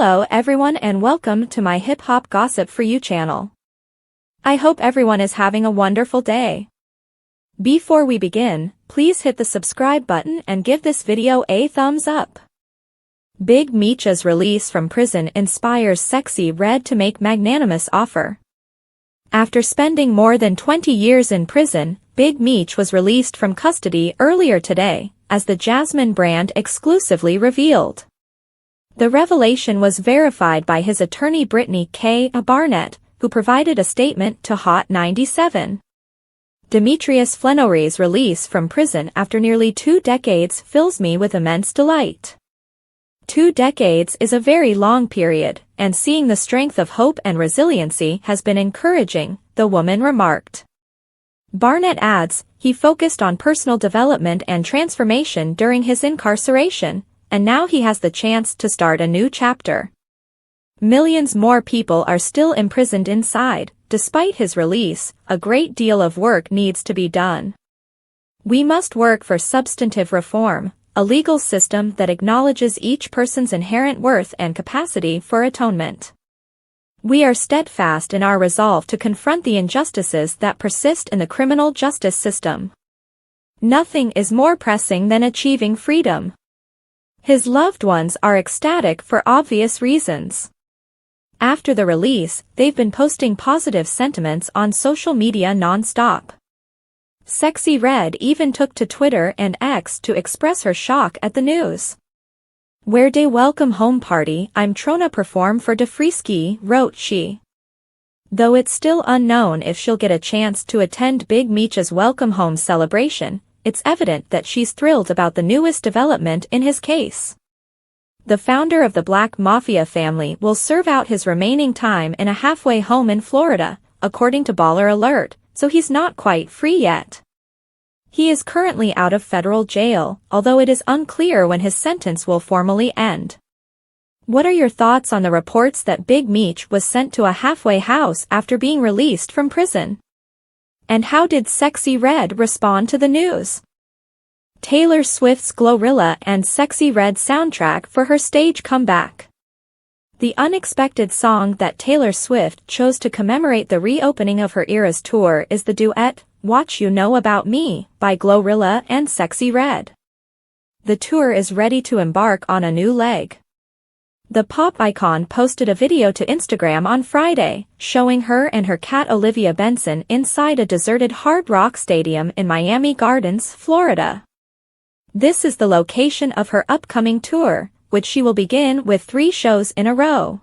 Hello everyone and welcome to my hip-hop gossip for you channel. I hope everyone is having a wonderful day. Before we begin, please hit the subscribe button and give this video a thumbs up. Big Meech's release from prison inspires Sexyy Red to make magnanimous offer. After spending more than 20 years in prison, Big Meech was released from custody earlier today, as the Jasmine brand exclusively revealed. The revelation was verified by his attorney Brittany K. Barnett, who provided a statement to Hot 97. Demetrius Flenory's release from prison after nearly 2 decades fills me with immense delight. 2 decades is a very long period, and seeing the strength of hope and resiliency has been encouraging, the woman remarked. Barnett adds, he focused on personal development and transformation during his incarceration, and now he has the chance to start a new chapter. Millions more people are still imprisoned inside. Despite his release, a great deal of work needs to be done. We must work for substantive reform, a legal system that acknowledges each person's inherent worth and capacity for atonement. We are steadfast in our resolve to confront the injustices that persist in the criminal justice system. Nothing is more pressing than achieving freedom. His loved ones are ecstatic for obvious reasons. After the release, they've been posting positive sentiments on social media non-stop. Sexyy Red even took to Twitter and X to express her shock at the news. "Where de welcome home party I'm tryna perform for de Sexyy," wrote she. Though it's still unknown if she'll get a chance to attend Big Meech's welcome home celebration, it's evident that she's thrilled about the newest development in his case. The founder of the Black Mafia family will serve out his remaining time in a halfway home in Florida, according to Baller Alert, so he's not quite free yet. He is currently out of federal jail, although it is unclear when his sentence will formally end. What are your thoughts on the reports that Big Meech was sent to a halfway house after being released from prison? And how did Sexyy Red respond to the news? Taylor Swift's Glorilla and Sexyy Red soundtrack for her stage comeback. The unexpected song that Taylor Swift chose to commemorate the reopening of her Eras tour is the duet, What You Know About Me, by Glorilla and Sexyy Red. The tour is ready to embark on a new leg. The pop icon posted a video to Instagram on Friday, showing her and her cat Olivia Benson inside a deserted Hard Rock Stadium in Miami Gardens, Florida. This is the location of her upcoming tour, which she will begin with 3 shows in a row.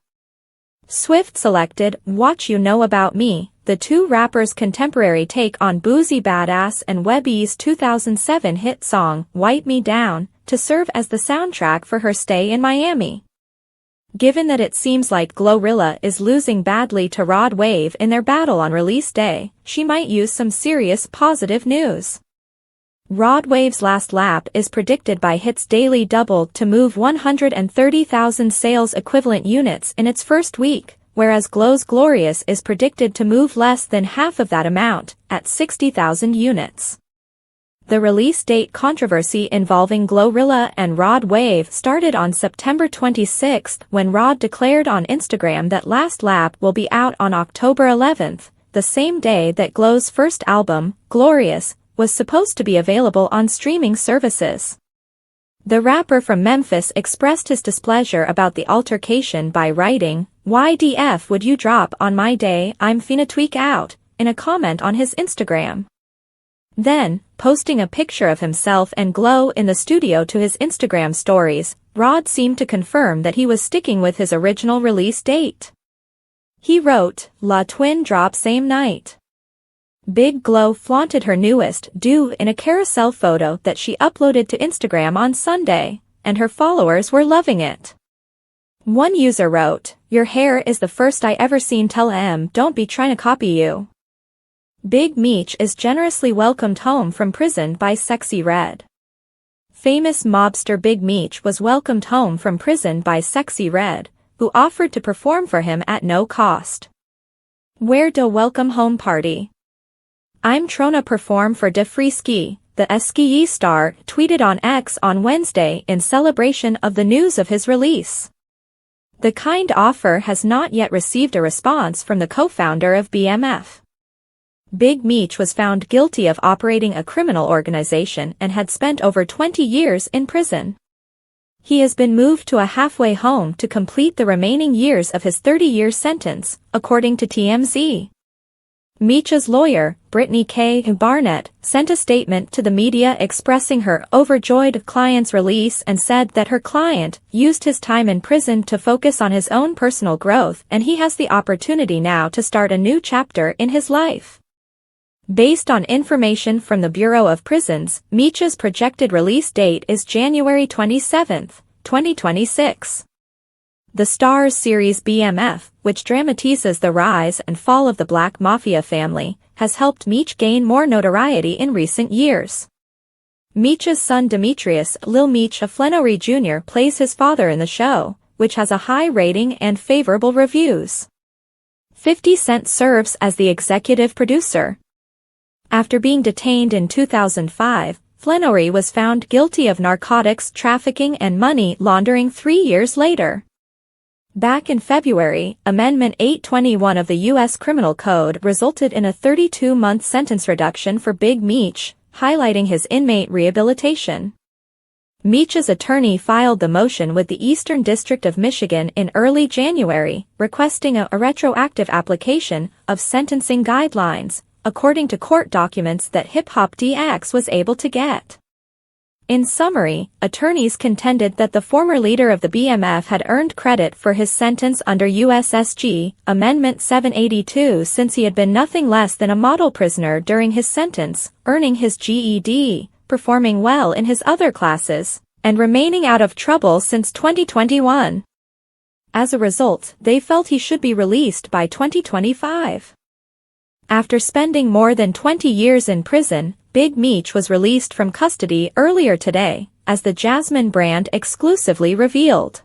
Swift selected What You Know About Me, the 2 rappers' contemporary take on Boozy Badass and Webbie's 2007 hit song, Wipe Me Down, to serve as the soundtrack for her stay in Miami. Given that it seems like Glorilla is losing badly to Rod Wave in their battle on release day, she might use some serious positive news. Rod Wave's Last Lap is predicted by Hits Daily Double to move 130,000 sales equivalent units in its first week, whereas Glow's Glorious is predicted to move less than half of that amount, at 60,000 units. The release date controversy involving Glorilla and Rod Wave started on September 26 when Rod declared on Instagram that Last Lap will be out on October 11, the same day that Glow's first album, Glorious, was supposed to be available on streaming services. The rapper from Memphis expressed his displeasure about the altercation by writing, "YDF would you drop on my day, I'm finna tweak out," in a comment on his Instagram. Then, posting a picture of himself and Glow in the studio to his Instagram stories, Rod seemed to confirm that he was sticking with his original release date. He wrote, "La Twin drop same night." Big Glow flaunted her newest Do in a carousel photo that she uploaded to Instagram on Sunday, and her followers were loving it. One user wrote, "Your hair is the first I ever seen tell don't be trying to copy you." Big Meech is generously welcomed home from prison by Sexyy Red. Famous mobster Big Meech was welcomed home from prison by Sexyy Red, who offered to perform for him at no cost. "Where de welcome home party I'm tryna perform for de Sexyy," the Sexyy star tweeted on X on Wednesday in celebration of the news of his release. The kind offer has not yet received a response from the co-founder of BMF. Big Meech was found guilty of operating a criminal organization and had spent over 20 years in prison. He has been moved to a halfway home to complete the remaining years of his 30-year sentence, according to TMZ. Meech's lawyer, Brittany K. Barnett, sent a statement to the media expressing her overjoyed client's release and said that her client used his time in prison to focus on his own personal growth and he has the opportunity now to start a new chapter in his life. Based on information from the Bureau of Prisons, Meech's projected release date is January 27, 2026. The Starz series BMF, which dramatizes the rise and fall of the Black Mafia family, has helped Meech gain more notoriety in recent years. Meech's son Demetrius Lil Meech Flenory Jr. plays his father in the show, which has a high rating and favorable reviews. 50 Cent serves as the executive producer. After being detained in 2005, Flenory was found guilty of narcotics trafficking and money laundering 3 years later. Back in February, Amendment 821 of the U.S. Criminal Code resulted in a 32-month sentence reduction for Big Meech, highlighting his inmate rehabilitation. Meech's attorney filed the motion with the Eastern District of Michigan in early January, requesting a retroactive application of sentencing guidelines, according to court documents that HIPHOP DX was able to get. In summary, attorneys contended that the former leader of the BMF had earned credit for his sentence under USSG Amendment 782 since he had been nothing less than a model prisoner during his sentence, earning his GED, performing well in his other classes, and remaining out of trouble since 2021. As a result, they felt he should be released by 2025. After spending more than 20 years in prison, Big Meech was released from custody earlier today, as the Jasmine brand exclusively revealed.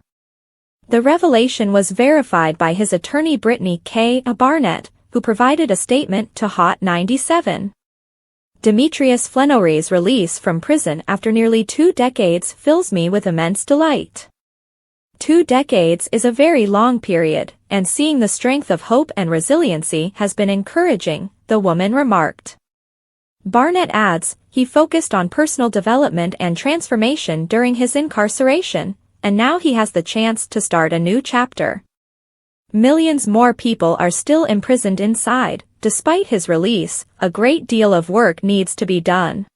The revelation was verified by his attorney Brittany K. Barnett, who provided a statement to Hot 97. Demetrius Flenory's release from prison after nearly 2 decades fills me with immense delight. 2 decades is a very long period, and seeing the strength of hope and resiliency has been encouraging, the woman remarked. Barnett adds, he focused on personal development and transformation during his incarceration, and now he has the chance to start a new chapter. Millions more people are still imprisoned inside. Despite his release, a great deal of work needs to be done.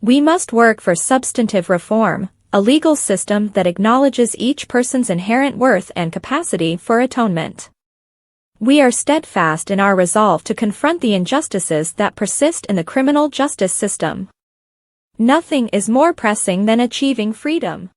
We must work for substantive reform, a legal system that acknowledges each person's inherent worth and capacity for atonement. We are steadfast in our resolve to confront the injustices that persist in the criminal justice system. Nothing is more pressing than achieving freedom.